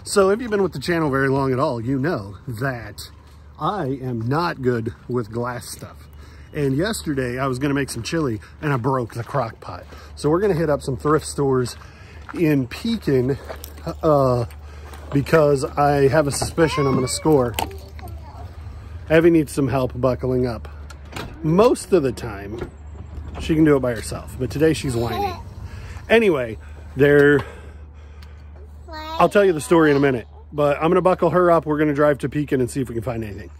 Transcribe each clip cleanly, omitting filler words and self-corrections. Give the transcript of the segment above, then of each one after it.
So if you've been with the channel very long at all, you know that I am not good with glass stuff. And yesterday I was gonna make some chili and I broke the crock pot. So we're gonna hit up some thrift stores in Pekin because I have a suspicion I'm gonna score. Evie needs some help buckling up. Most of the time, she can do it by herself, but today she's whiny. Anyway, I'll tell you the story in a minute, but I'm gonna buckle her up. We're gonna drive to Pekin and see if we can find anything.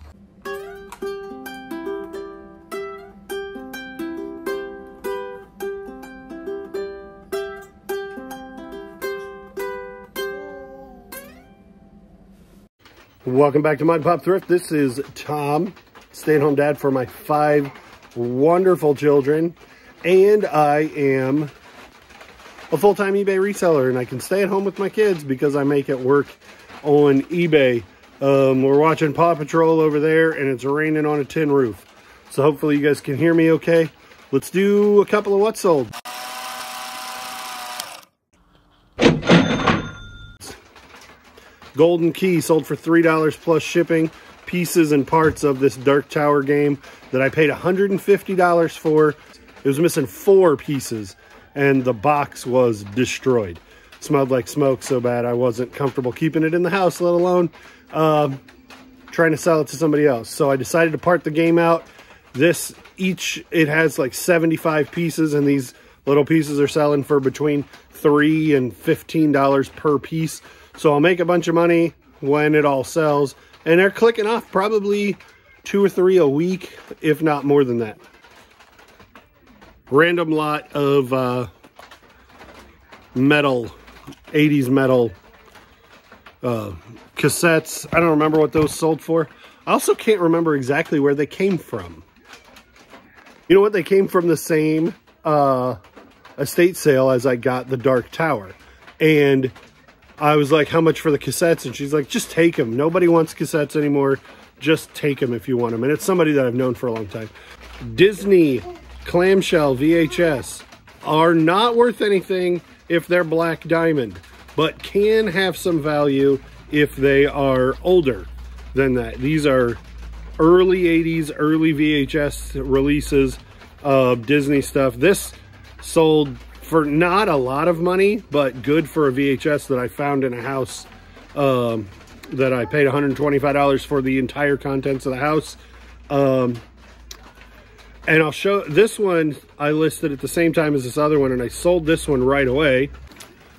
Welcome back to Mod Pop Thrift. This is Tom, stay-at-home dad for my 5 wonderful children, and I am a full-time eBay reseller, and I can stay at home with my kids because I make it work on eBay. We're watching Paw Patrol over there, and it's raining on a tin roof. So hopefully you guys can hear me okay. Let's do a couple of what sold. Golden Key sold for $3 plus shipping. Pieces and parts of this Dark Tower game that I paid $150 for. It was missing 4 pieces. And the box was destroyed. Smelled like smoke so bad I wasn't comfortable keeping it in the house, let alone trying to sell it to somebody else. So I decided to part the game out. It has like 75 pieces, and these little pieces are selling for between $3 and $15 per piece. So I'll make a bunch of money when it all sells. And they're clicking off probably 2 or 3 a week, if not more than that. Random lot of metal, 80s metal cassettes. I don't remember what those sold for. I also can't remember exactly where they came from. You know what? They came from the same estate sale as I got the Dark Tower. And I was like, how much for the cassettes? And she's like, just take them. Nobody wants cassettes anymore. Just take them if you want them. And it's somebody that I've known for a long time. Disney clamshell VHS are not worth anything if they're black diamond, but can have some value if they are older than that. These are early 80s, early VHS releases of Disney stuff. This sold for not a lot of money, but good for a VHS that I found in a house that I paid $125 for the entire contents of the house. And I'll show this one. I listed at the same time as this other one, and I sold this one right away.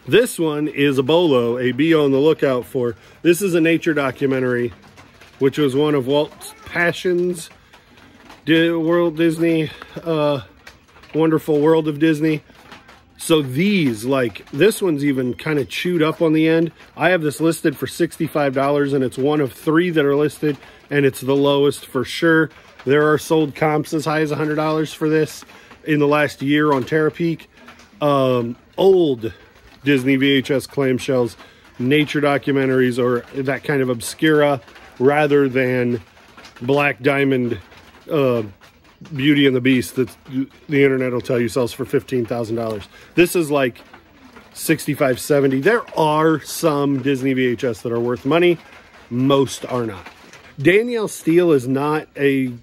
This one is a bolo, a be on the lookout for. This is a nature documentary, which was one of Walt's passions. Walt Disney, Wonderful World of Disney. So these, like, this one's even kind of chewed up on the end. I have this listed for $65, and it's one of 3 that are listed, and it's the lowest for sure. There are sold comps as high as $100 for this in the last year on Terapeak. Old Disney VHS clamshells, nature documentaries, or that kind of obscura, rather than black diamond Beauty and the Beast that the internet will tell you sells for $15,000. This is like $65, $70. There are some Disney VHS that are worth money. Most are not. Danielle Steele is not a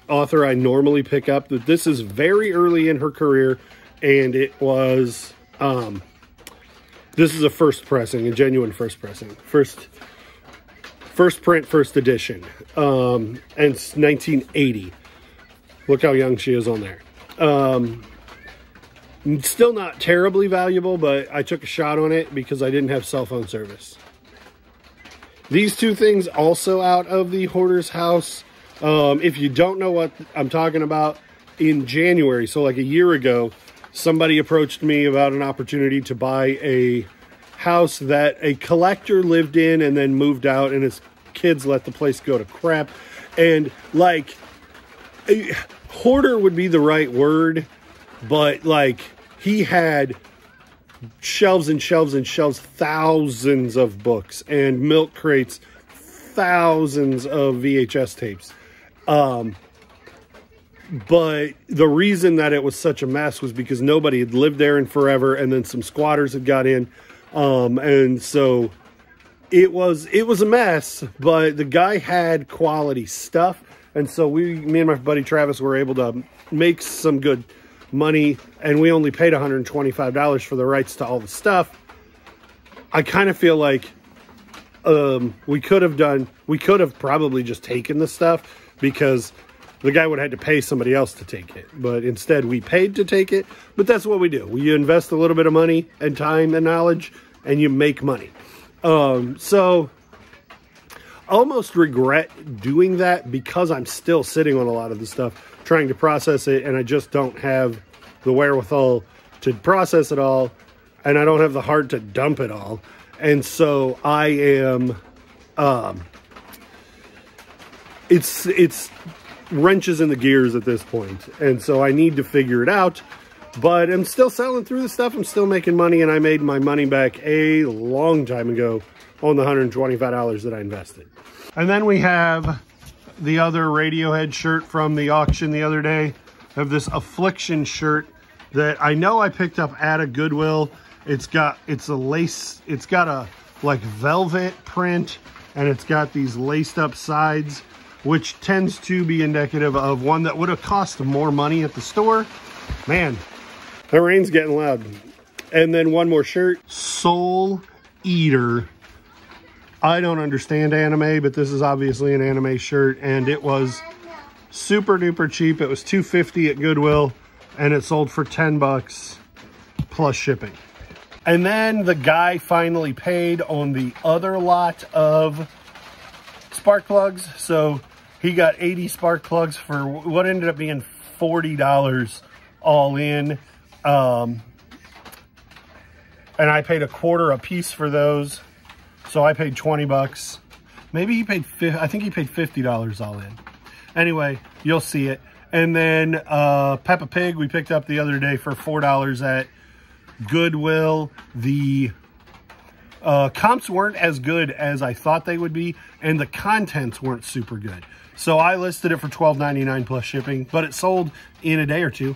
author I normally pick up. But this is very early in her career, and it was this is a first pressing, a genuine first pressing, first print, first edition, and it's 1980. Look how young she is on there. Still not terribly valuable, but I took a shot on it because I didn't have cell phone service. These 2 things also out of the Hoarder's House. If you don't know what I'm talking about, in January, so like a year ago, somebody approached me about an opportunity to buy a house that a collector lived in and then moved out, and his kids let the place go to crap. And like, hoarder would be the right word, but like, he had shelves and shelves and shelves, thousands of books and milk crates, thousands of VHS tapes. But the reason that it was such a mess was because nobody had lived there in forever, and then some squatters had got in. And so it was a mess, but the guy had quality stuff. And so me and my buddy Travis were able to make some good money, and we only paid $125 for the rights to all the stuff. I kind of feel like we could have probably just taken the stuff, because the guy would have had to pay somebody else to take it. But instead we paid to take it. But that's what we do. We invest a little bit of money and time and knowledge, and you make money. So I almost regret doing that, because I'm still sitting on a lot of the stuff, trying to process it, and I just don't have the wherewithal to process it all, and I don't have the heart to dump it all. And so I am, it's wrenches in the gears at this point. And so I need to figure it out, but I'm still selling through the stuff. I'm still making money, and I made my money back a long time ago on the $125 that I invested. And then we have the other Radiohead shirt from the auction the other day. I have this Affliction shirt that I know I picked up at a Goodwill. It's got a like velvet print, and it's got these laced up sides, which tends to be indicative of one that would have cost more money at the store. Man, the rain's getting loud. And then one more shirt, Soul Eater. I don't understand anime, but this is obviously an anime shirt, and it was super duper cheap. It was $2.50 at Goodwill, and it sold for 10 bucks plus shipping. And then the guy finally paid on the other lot of spark plugs. So he got 80 spark plugs for what ended up being $40 all in. And I paid $0.25 a piece for those. So I paid 20 bucks. Maybe he paid, I think he paid $50 all in. Anyway, you'll see it. And then Peppa Pig we picked up the other day for $4 at Goodwill. The comps weren't as good as I thought they would be, and the contents weren't super good. So I listed it for $12.99 plus shipping, but it sold in a day or two.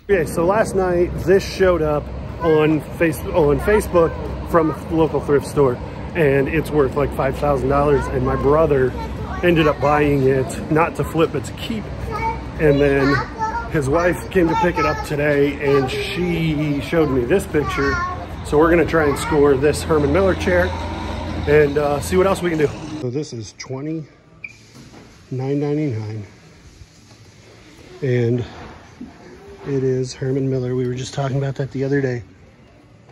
Okay, so last night this showed up on Facebook from a local thrift store, and it's worth like $5,000, and my brother ended up buying it, not to flip, but to keep. And then his wife came to pick it up today, and she showed me this picture. So we're gonna try and score this Herman Miller chair and see what else we can do. So this is $29.99, and it is Herman Miller. We were just talking about that the other day,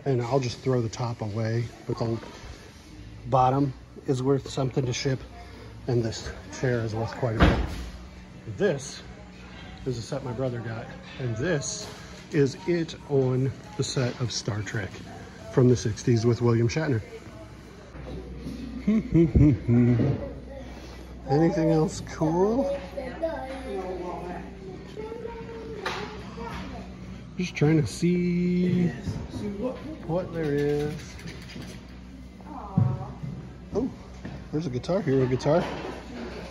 and I'll just throw the top away, but the bottom is worth something to ship, and this chair is worth quite a bit. This is a set my brother got, and this is it on the set of Star Trek from the 60s with William Shatner. Anything else cool? Just trying to see what there is. Oh, there's a guitar, hero guitar.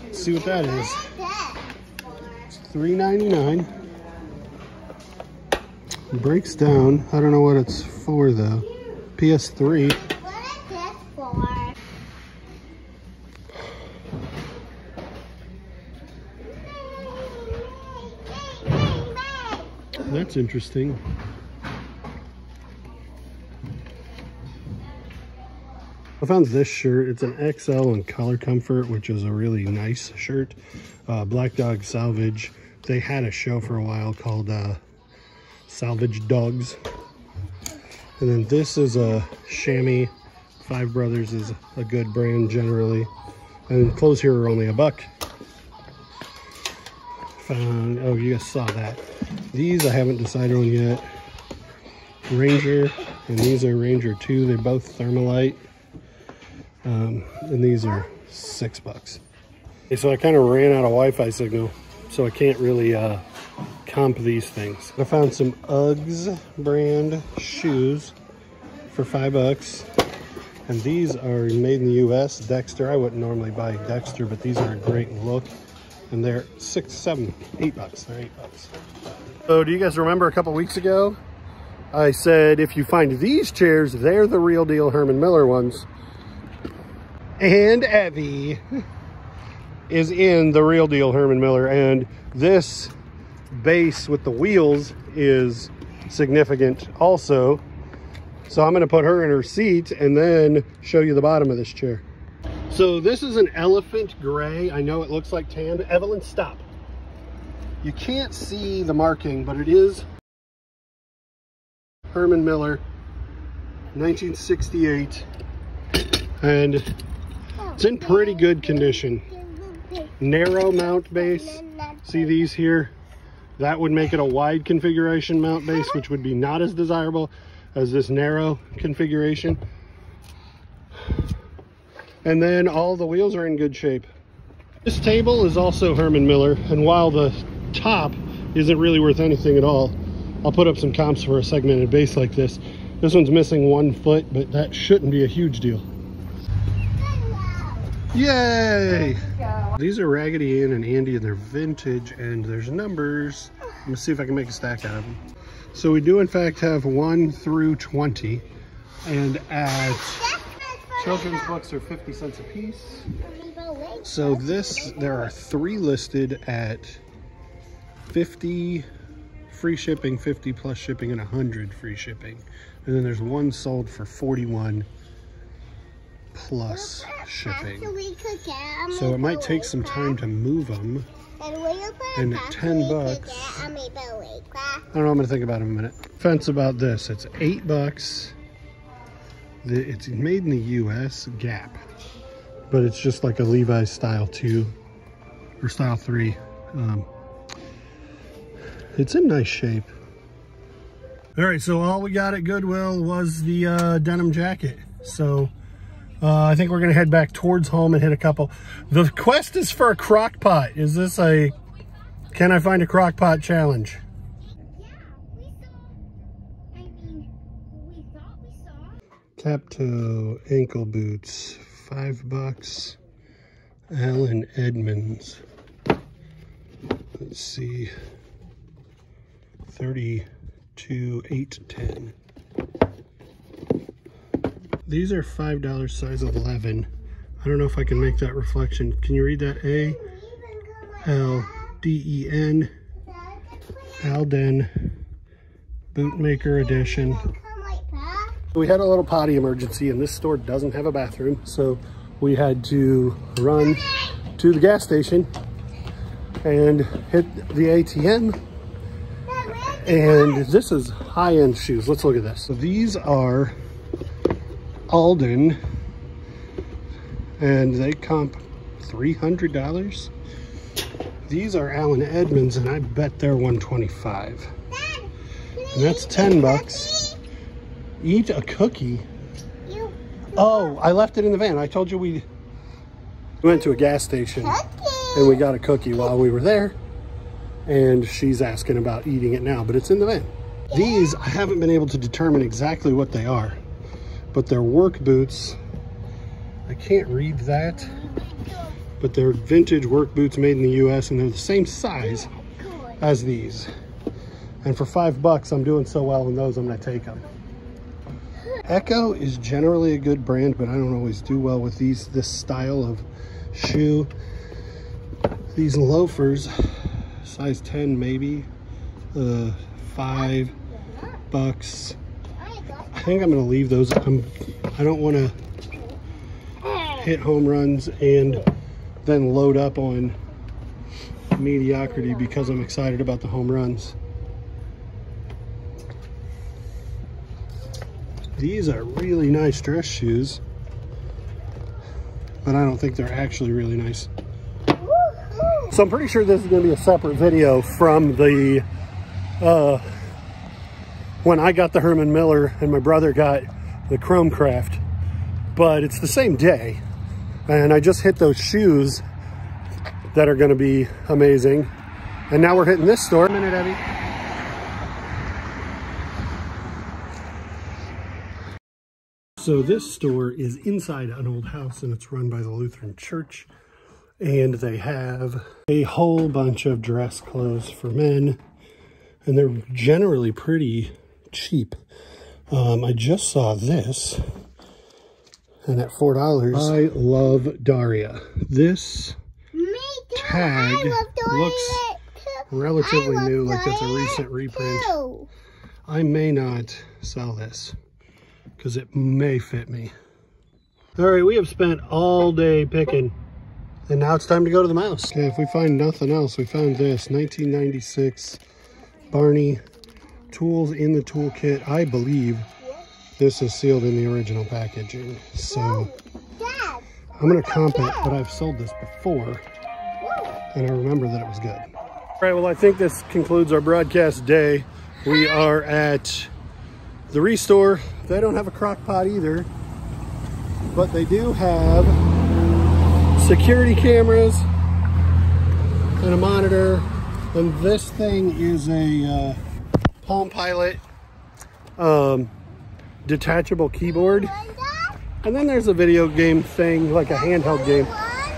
Let's see what that is. It's $3.99. Breaks down. I don't know what it's for though. PS3. What is this for? That's interesting. I found this shirt. It's an XL in Color Comfort, which is a really nice shirt. Black Dog Salvage. They had a show for a while called Salvage Dogs. And then this is a chamois. Five Brothers is a good brand generally. And clothes here are only $1. Found, oh, you guys saw that. These I haven't decided on yet. Ranger, and these are Ranger 2. They're both Thermalite. And these are $6. Okay, so I kind of ran out of Wi-Fi signal, so I can't really comp these things. I found some Uggs brand shoes for $5. And these are made in the US, Dexter. I wouldn't normally buy Dexter, but these are a great look. And they're $6, $7, $8. They're $8. So do you guys remember a couple weeks ago, I said if you find these chairs, they're the real deal Herman Miller ones. and Evie is in the real deal Herman Miller, and this base with the wheels is significant also. So I'm going to put her in her seat and then show you the bottom of this chair. So this is an elephant gray. I know it looks like tan. Evelyn, stop. You can't see the marking, but it is Herman Miller, 1968, and it's in pretty good condition. Narrow mount base. See these here? That would make it a wide configuration mount base, which would be not as desirable as this narrow configuration. And then all the wheels are in good shape. This table is also Herman Miller, and while the top isn't really worth anything at all, I'll put up some comps for a segmented base like this. This one's missing 1 foot, but that shouldn't be a huge deal. Yay! These are Raggedy Ann and Andy, and they're vintage, and there's numbers. Let me see if I can make a stack out of them. So we do in fact have 1 through 20, and at children's books are 50 cents a piece. So there are 3 listed at 50 free shipping, 50 plus shipping, and 100 free shipping. And then there's 1 sold for 41 plus shipping. So it might take some time to move them. And at 10 bucks, I don't know, I'm gonna think about it in a minute. Fence about this, it's 8 bucks. It's made in the US, Gap, but it's just like a Levi's style 2 or style 3. It's in nice shape. All right, so all we got at Goodwill was the denim jacket. So I think we're gonna head back towards home and hit a couple. The quest is for a crock pot. Is this a, can I find a crock pot challenge? Cap toe ankle boots, 5 bucks. Allen Edmonds. Let's see. 32, 8, 10. These are $5, size 11. I don't know if I can make that reflection. Can you read that? A-L-D-E-N. Alden Bootmaker Edition. We had a little potty emergency, and this store doesn't have a bathroom, so we had to run to the gas station and hit the ATM. And this is high-end shoes. Let's look at this. So these are Alden, and they comp $300. These are Allen Edmonds, and I bet they're $125. And that's 10 bucks. Eat a cookie. Oh, I left it in the van. I told you we went to a gas station and we got a cookie while we were there. And she's asking about eating it now, but it's in the van. These, I haven't been able to determine exactly what they are, but they're work boots. I can't read that, but they're vintage work boots made in the US, and they're the same size as these. And for 5 bucks, I'm doing so well in those, I'm gonna take them. Echo is generally a good brand, but I don't always do well with this style of shoe. These loafers, size 10 maybe, 5 bucks. I think I'm gonna leave those. I don't wanna hit home runs and then load up on mediocrity because I'm excited about the home runs. These are really nice dress shoes, but I don't think they're actually really nice. So I'm pretty sure this is going to be a separate video from the when I got the Herman Miller and my brother got the Chrome Craft, but it's the same day, and I just hit those shoes that are going to be amazing, and now we're hitting this store. A minute, Abby. So this store is inside an old house, and it's run by the Lutheran Church, and they have a whole bunch of dress clothes for men, and they're generally pretty cheap. I just saw this, And at $4, I love Daria. This tag looks relatively new, like it's a recent reprint. I may not sell this because it may fit me. All right, we have spent all day picking, and now it's time to go to the mouse. Okay, if we find nothing else, we found this 1996 Barney tools in the toolkit. I believe this is sealed in the original packaging, so I'm gonna comp it, but I've sold this before and I remember that it was good. All right, well, I think this concludes our broadcast day. We are at the Restore. They don't have a crock pot either, but they do have security cameras and a monitor. And this thing is a Palm Pilot detachable keyboard. And then there's a video game thing, like a handheld game.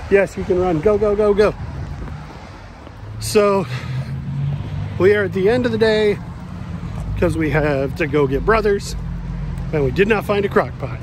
Yes, you can run. Go, go, go, go. So we are at the end of the day because we have to go get Brothers, and we did not find a crock pot.